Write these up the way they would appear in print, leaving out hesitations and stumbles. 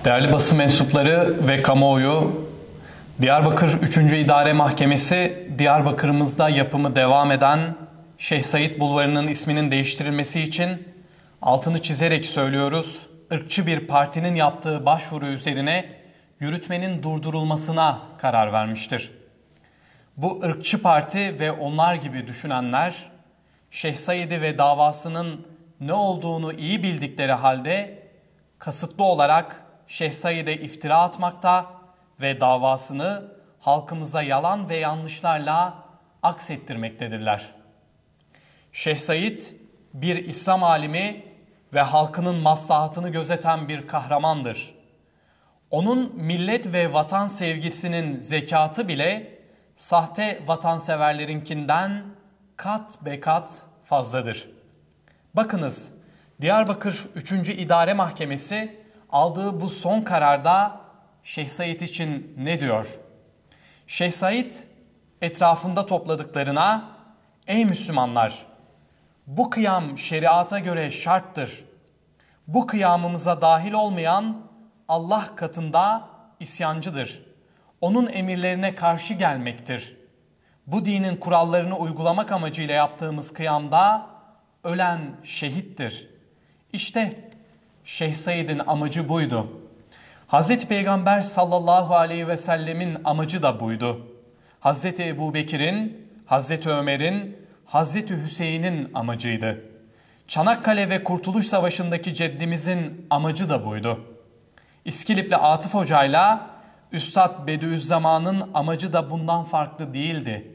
Değerli basın mensupları ve kamuoyu, Diyarbakır 3. İdare Mahkemesi, Diyarbakır'ımızda yapımı devam eden Şeyh Said Bulvarı'nın isminin değiştirilmesi için altını çizerek söylüyoruz, ırkçı bir partinin yaptığı başvuru üzerine yürütmenin durdurulmasına karar vermiştir. Bu ırkçı parti ve onlar gibi düşünenler, Şeyh Said'i ve davasının ne olduğunu iyi bildikleri halde kasıtlı olarak Şeyh Said'e iftira atmakta ve davasını halkımıza yalan ve yanlışlarla aksettirmektedirler. Şeyh Said bir İslam alimi ve halkının maslahatını gözeten bir kahramandır. Onun millet ve vatan sevgisinin zekatı bile sahte vatanseverlerinkinden kat be kat fazladır. Bakınız, Diyarbakır 3. İdare Mahkemesi aldığı bu son kararda Şeyh Said için ne diyor? Şeyh Said etrafında topladıklarına, "Ey Müslümanlar, bu kıyam şeriata göre şarttır. Bu kıyamımıza dahil olmayan Allah katında isyancıdır. Onun emirlerine karşı gelmektir. Bu dinin kurallarını uygulamak amacıyla yaptığımız kıyamda ölen şehittir." İşte Şeyh Said'in amacı buydu. Hazreti Peygamber sallallahu aleyhi ve sellemin amacı da buydu. Hazreti Ebubekir'in, Hazreti Ömer'in, Hazreti Hüseyin'in amacıydı. Çanakkale ve Kurtuluş Savaşı'ndaki ceddimizin amacı da buydu. İskilipli Atıf Hoca'yla Üstad Bediüzzaman'ın amacı da bundan farklı değildi.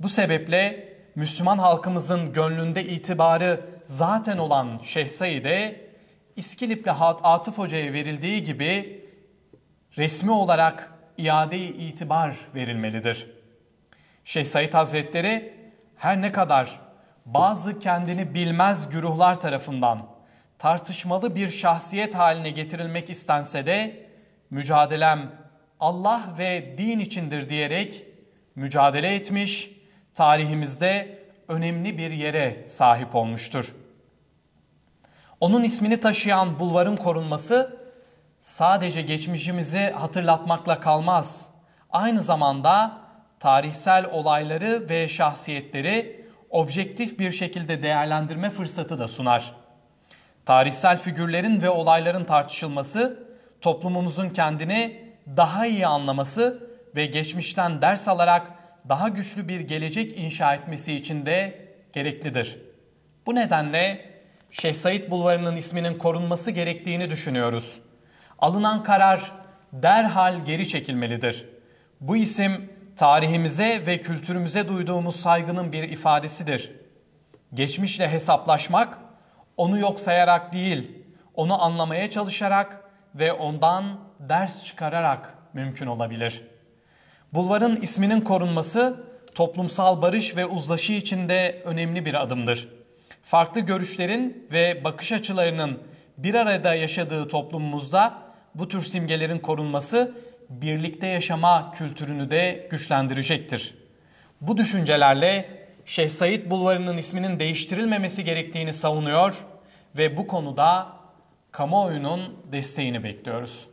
Bu sebeple Müslüman halkımızın gönlünde itibarı zaten olan Şeyh Said'e İskilipli Atıf Hoca'ya verildiği gibi resmi olarak iade-i itibar verilmelidir. Şeyh Said Hazretleri her ne kadar bazı kendini bilmez güruhlar tarafından tartışmalı bir şahsiyet haline getirilmek istense de mücadelem Allah ve din içindir diyerek mücadele etmiş, tarihimizde önemli bir yere sahip olmuştur. Onun ismini taşıyan bulvarın korunması sadece geçmişimizi hatırlatmakla kalmaz. Aynı zamanda tarihsel olayları ve şahsiyetleri objektif bir şekilde değerlendirme fırsatı da sunar. Tarihsel figürlerin ve olayların tartışılması, toplumumuzun kendini daha iyi anlaması ve geçmişten ders alarak daha güçlü bir gelecek inşa etmesi için de gereklidir. Bu nedenle Şeyh Said Bulvarı'nın isminin korunması gerektiğini düşünüyoruz. Alınan karar derhal geri çekilmelidir. Bu isim tarihimize ve kültürümüze duyduğumuz saygının bir ifadesidir. Geçmişle hesaplaşmak, onu yok sayarak değil, onu anlamaya çalışarak ve ondan ders çıkararak mümkün olabilir. Bulvarın isminin korunması toplumsal barış ve uzlaşı içinde önemli bir adımdır. Farklı görüşlerin ve bakış açılarının bir arada yaşadığı toplumumuzda bu tür simgelerin korunması birlikte yaşama kültürünü de güçlendirecektir. Bu düşüncelerle Şeyh Said Bulvarı'nın isminin değiştirilmemesi gerektiğini savunuyor ve bu konuda kamuoyunun desteğini bekliyoruz.